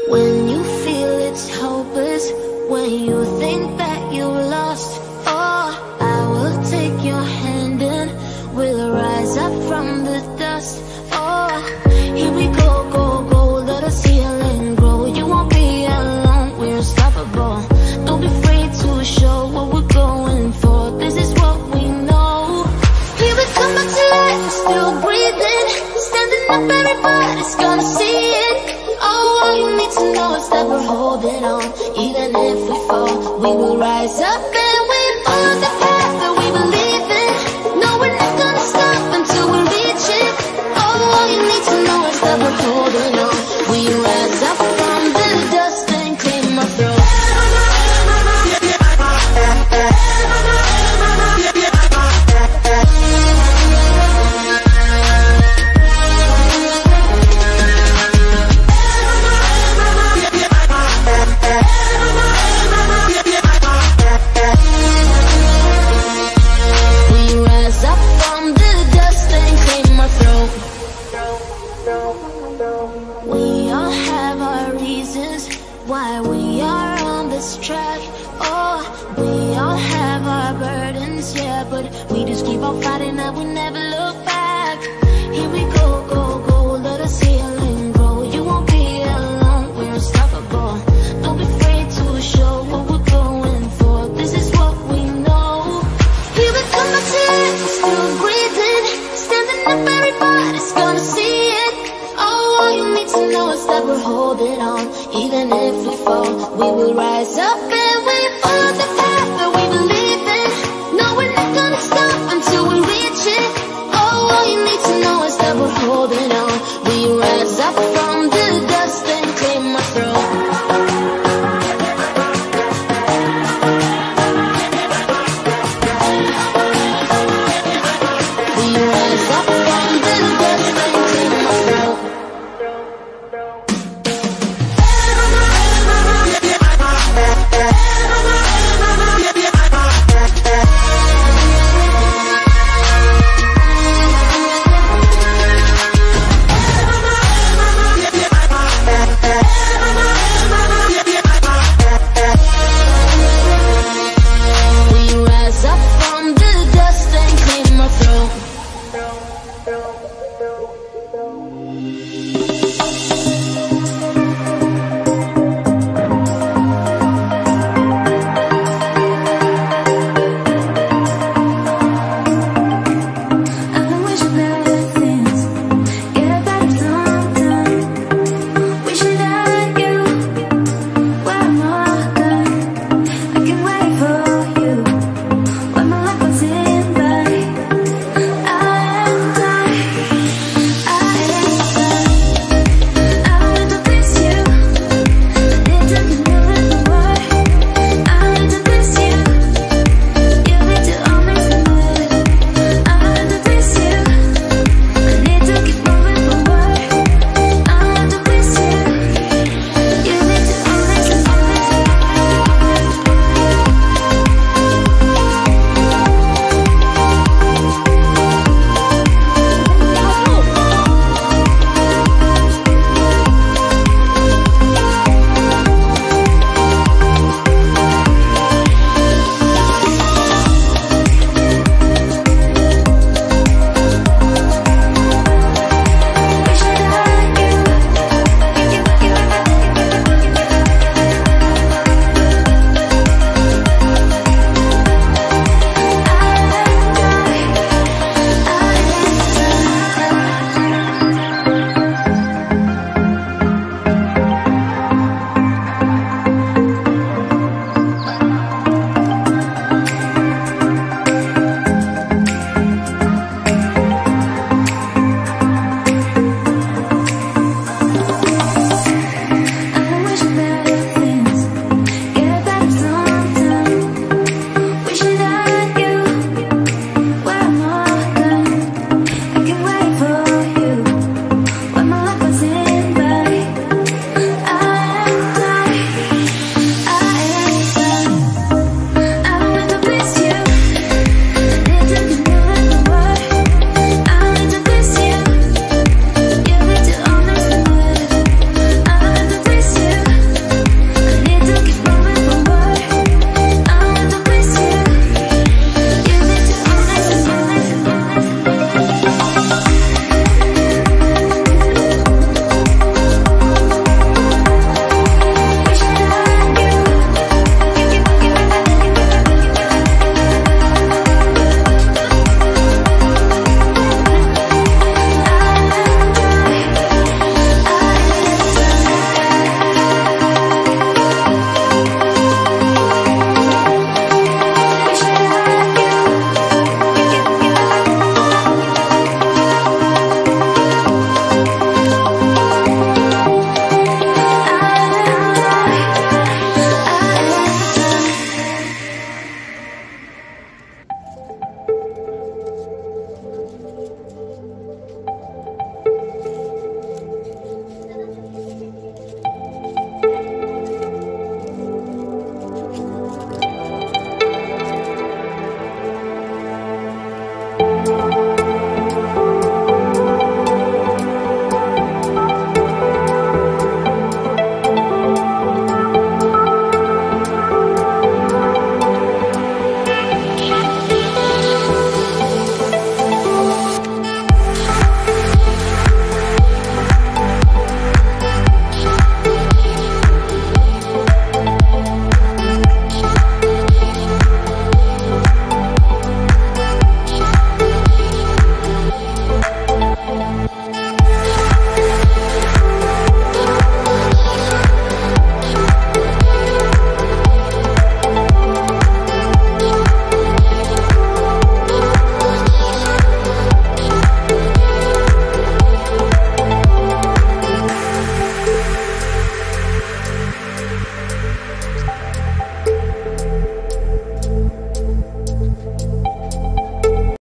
When you feel it's hopeless, when you think that you lost, oh, I will take your hand and we'll rise up from the dust. Oh, here we go, go, go, let us heal and grow. You won't be alone, we're unstoppable. Don't be afraid to show what we're going for. This is what we know. Here we come back to life, still breathing, standing up, everybody's gonna see it. Oh, all you need to know is that we're holding on. Even if we fall, we will rise up and we follow the path that we believe in. No, we're not gonna stop until we reach it. Oh, all you need to know is that we're holding on. We rise up from the dust and clear my throat. We all have our reasons why we are on this track. Oh, we all have our burdens, yeah, but we just keep on fighting and we never look back. Here we go, go, go, let us heal and grow. You won't be alone, we're unstoppable. Don't be afraid to show what we're going for. This is what we know. Here we come back to life, still breathing, standing up, everybody's gonna see it. All you need to know is that we're holding on. Even if we fall, we will rise up and we follow the path that we believe in. No, we're not gonna stop until we reach it. All you need to know is that we're holding on.